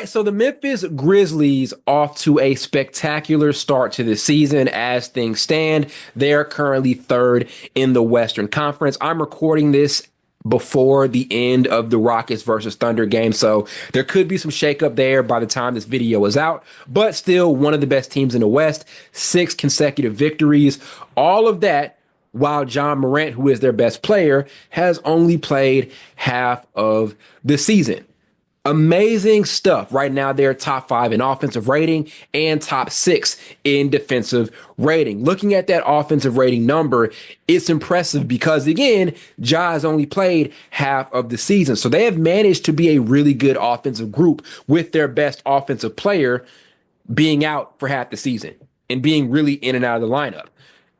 right, so the Memphis Grizzlies off to a spectacular start to the season as things stand. They're currently third in the Western Conference. I'm recording this before the end of the Rockets versus Thunder game, so there could be some shakeup there by the time this video is out, but still one of the best teams in the West, 6 consecutive victories, all of that while Ja Morant, who is their best player, has only played half of the season. Amazing stuff. Right now, they're top 5 in offensive rating and top 6 in defensive rating. Looking at that offensive rating number, it's impressive because, again, Ja has only played half of the season. So they have managed to be a really good offensive group with their best offensive player being out for half the season and being really in and out of the lineup.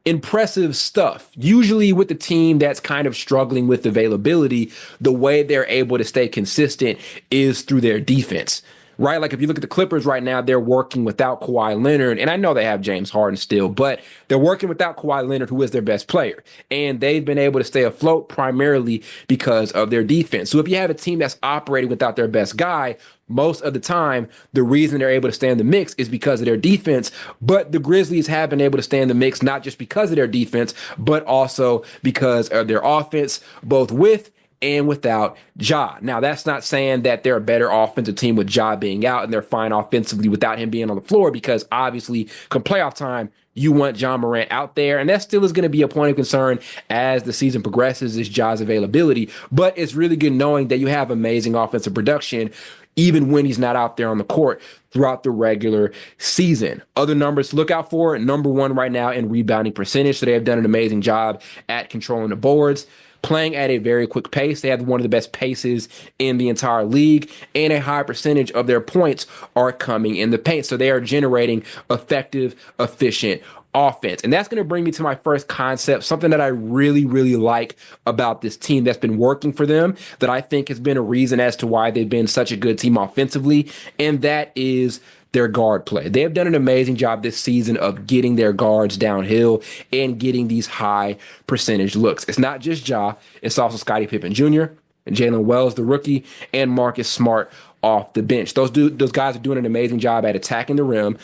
Impressive stuff. Usually with the team that's kind of struggling with availability, the way they're able to stay consistent is through their defense, right? Like if you look at the Clippers right now, they're working without Kawhi Leonard, and I know they have James Harden still, but they're working without Kawhi Leonard, who is their best player, and they've been able to stay afloat primarily because of their defense. So if you have a team that's operating without their best guy, most of the time, the reason they're able to stay in the mix is because of their defense. But the Grizzlies have been able to stay in the mix, not just because of their defense, but also because of their offense, both with and without Ja. Now, that's not saying that they're a better offensive team with Ja being out and they're fine offensively without him being on the floor, because obviously, come playoff time, you want Ja Morant out there, and that still is going to be a point of concern as the season progresses, is Ja's availability. But it's really good knowing that you have amazing offensive production even when he's not out there on the court throughout the regular season. Other numbers to look out for: number 1 right now in rebounding percentage. So they have done an amazing job at controlling the boards, playing at a very quick pace. They have one of the best paces in the entire league, and a high percentage of their points are coming in the paint. So they are generating effective, efficient offense. And that's going to bring me to my first concept, something that I really, really like about this team that's been working for them, that I think has been a reason as to why they've been such a good team offensively, and that is their guard play. They have done an amazing job this season of getting their guards downhill and getting these high percentage looks. It's not just Ja, it's also Scotty Pippen Jr., and Jaylen Wells, the rookie, and Marcus Smart off the bench. Those guys are doing an amazing job at attacking the rim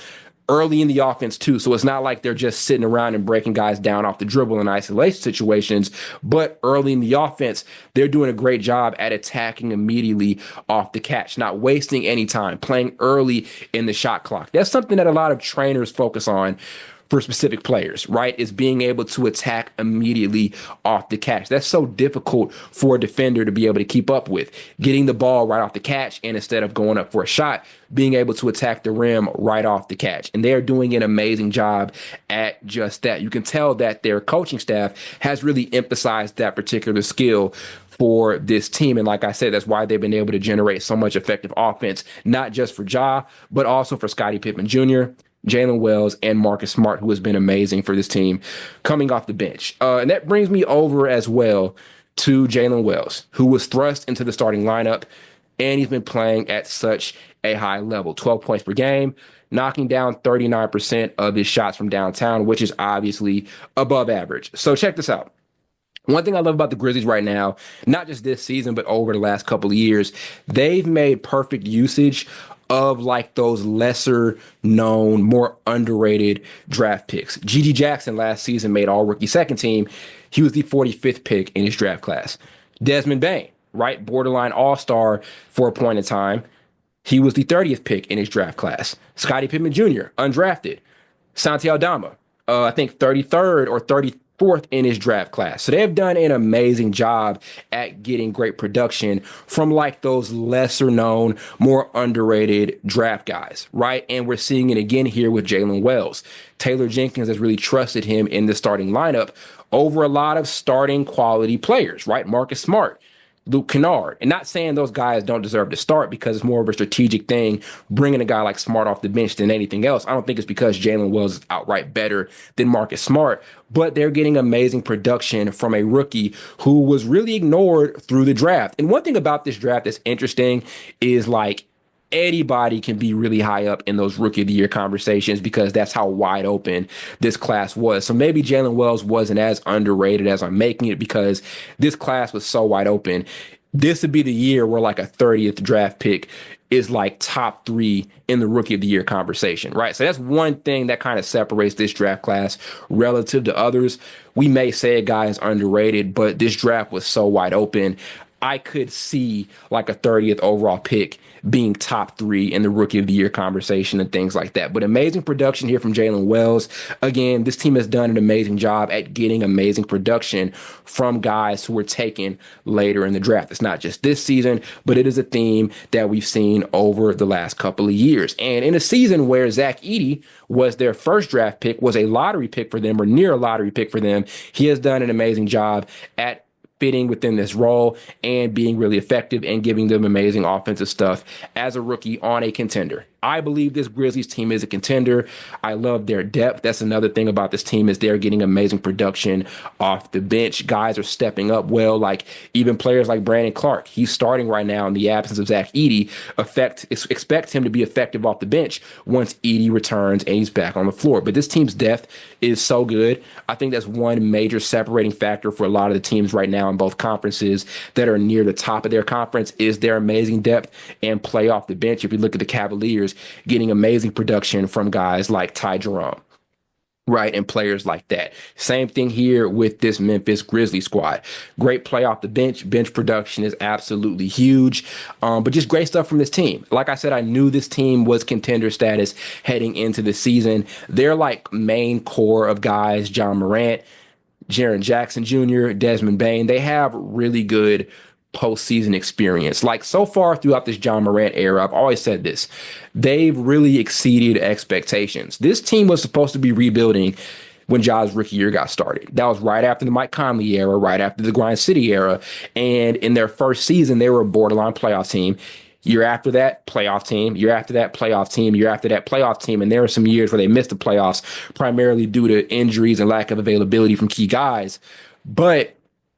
early in the offense too. So it's not like they're just sitting around and breaking guys down off the dribble in isolation situations, but early in the offense, they're doing a great job at attacking immediately off the catch, not wasting any time, playing early in the shot clock. That's something that a lot of trainers focus on for specific players, right? Is being able to attack immediately off the catch. That's so difficult for a defender to be able to keep up with. Getting the ball right off the catch, and instead of going up for a shot, being able to attack the rim right off the catch. And they're doing an amazing job at just that. You can tell that their coaching staff has really emphasized that particular skill for this team. And like I said, that's why they've been able to generate so much effective offense, not just for Ja, but also for Scotty Pippen Jr., Jaylen Wells, and Marcus Smart, who has been amazing for this team coming off the bench. And that brings me over as well to Jaylen Wells, who was thrust into the starting lineup, and he's been playing at such a high level, 12 points per game, knocking down 39% of his shots from downtown, which is obviously above average. So check this out. One thing I love about the Grizzlies right now, not just this season, but over the last couple of years, they've made perfect usage of like those lesser known, more underrated draft picks. G.G. Jackson last season made all rookie second team. He was the 45th pick in his draft class. Desmond Bane, right? Borderline all-star for a point in time. He was the 30th pick in his draft class. Scotty Pippen Jr., undrafted. Santi Aldama, I think 33rd or 34th in his draft class. So they have done an amazing job at getting great production from like those lesser known, more underrated draft guys, right? And we're seeing it again here with Jaylen Wells. Taylor Jenkins has really trusted him in the starting lineup over a lot of starting quality players, right? Marcus Smart, Luke Kennard. And not saying those guys don't deserve to start, because it's more of a strategic thing, bringing a guy like Smart off the bench than anything else. I don't think it's because Jaylen Wells is outright better than Marcus Smart, but they're getting amazing production from a rookie who was really ignored through the draft. And one thing about this draft that's interesting is like anybody can be really high up in those rookie of the year conversations, because that's how wide open this class was. So maybe Jaylen Wells wasn't as underrated as I'm making it, because this class was so wide open. This would be the year where like a 30th draft pick is like top 3 in the rookie of the year conversation, right? So that's one thing that kind of separates this draft class relative to others. We may say a guy is underrated, but this draft was so wide open. I could see like a 30th overall pick being top 3 in the rookie of the year conversation and things like that. But amazing production here from Jaylen Wells. Again, this team has done an amazing job at getting amazing production from guys who were taken later in the draft. It's not just this season, but it is a theme that we've seen over the last couple of years. And in a season where Zach Edey was their first draft pick, was a lottery pick for them or near a lottery pick for them, he has done an amazing job at fitting within this role and being really effective and giving them amazing offensive stuff as a rookie on a contender. I believe this Grizzlies team is a contender. I love their depth. That's another thing about this team is they're getting amazing production off the bench. Guys are stepping up well, like even players like Brandon Clark. He's starting right now in the absence of Zach Edey. Expect him to be effective off the bench once Edey returns and he's back on the floor. But this team's depth is so good. I think that's one major separating factor for a lot of the teams right now in both conferences that are near the top of their conference is their amazing depth and play off the bench. If you look at the Cavaliers, getting amazing production from guys like Ty Jerome, right, and players like that. Same thing here with this Memphis Grizzlies squad. Great play off the bench. Bench production is absolutely huge, but just great stuff from this team. Like I said, I knew this team was contender status heading into the season. Their like main core of guys, Ja Morant, Jaren Jackson Jr., Desmond Bane, they have really good postseason experience. Like so far throughout this Ja Morant era, I've always said this, they've really exceeded expectations. This team was supposed to be rebuilding when Ja's rookie year got started. That was right after the Mike Conley era, right after the Grind City era. And in their first season, they were a borderline playoff team. Year after that, playoff team. Year after that, playoff team. Year after that, playoff team. And there were some years where they missed the playoffs, primarily due to injuries and lack of availability from key guys. But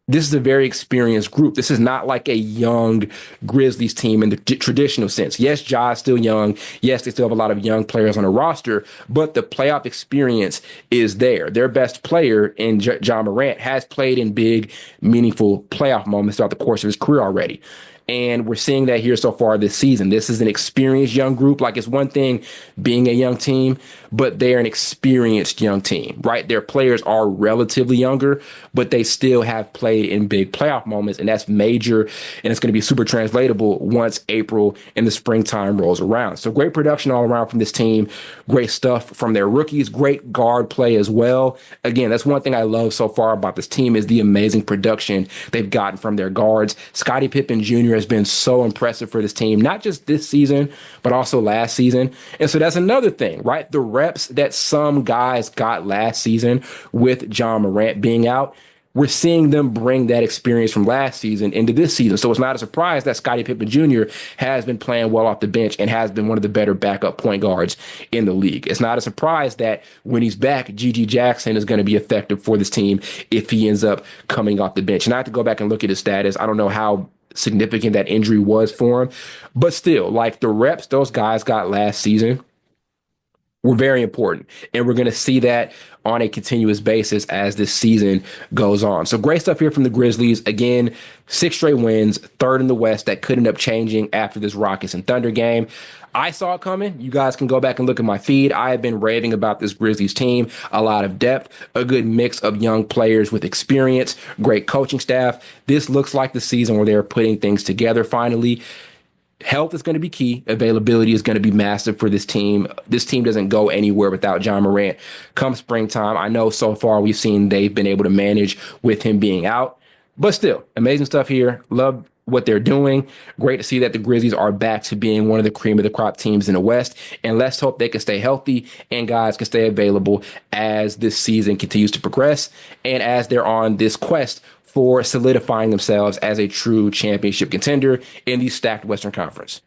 this is a very experienced group. This is not like a young Grizzlies team in the traditional sense. Yes, Ja is still young. Yes, they still have a lot of young players on the roster, but the playoff experience is there. Their best player in Ja Morant has played in big, meaningful playoff moments throughout the course of his career already. And we're seeing that here so far this season. This is an experienced young group. Like it's one thing being a young team, but they're an experienced young team, right? Their players are relatively younger, but they still have played in big playoff moments. And that's major. And it's going to be super translatable once April and the springtime rolls around. So great production all around from this team. Great stuff from their rookies. Great guard play as well. Again, that's one thing I love so far about this team is the amazing production they've gotten from their guards. Scotty Pippen Jr. has been so impressive for this team, not just this season, but also last season. And so that's another thing, right? The reps that some guys got last season with Ja Morant being out, we're seeing them bring that experience from last season into this season. So it's not a surprise that Scotty Pippen Jr. has been playing well off the bench and has been one of the better backup point guards in the league. It's not a surprise that when he's back, G.G. Jackson is going to be effective for this team if he ends up coming off the bench. And I have to go back and look at his status. I don't know how significant that injury was for him, but still, like the reps those guys got last season were very important. And we're going to see that on a continuous basis as this season goes on. So great stuff here from the Grizzlies. Again, 6 straight wins, 3rd in the West. That could end up changing after this Rockets and Thunder game. I saw it coming. You guys can go back and look at my feed. I have been raving about this Grizzlies team. A lot of depth, a good mix of young players with experience, great coaching staff. This looks like the season where they're putting things together finally. Health is going to be key. Availability is going to be massive for this team. This team doesn't go anywhere without Ja Morant. Come springtime, I know so far we've seen they've been able to manage with him being out. But still, amazing stuff here. Love what they're doing. Great to see that the Grizzlies are back to being one of the cream of the crop teams in the West. And let's hope they can stay healthy and guys can stay available as this season continues to progress and as they're on this quest for solidifying themselves as a true championship contender in the stacked Western Conference.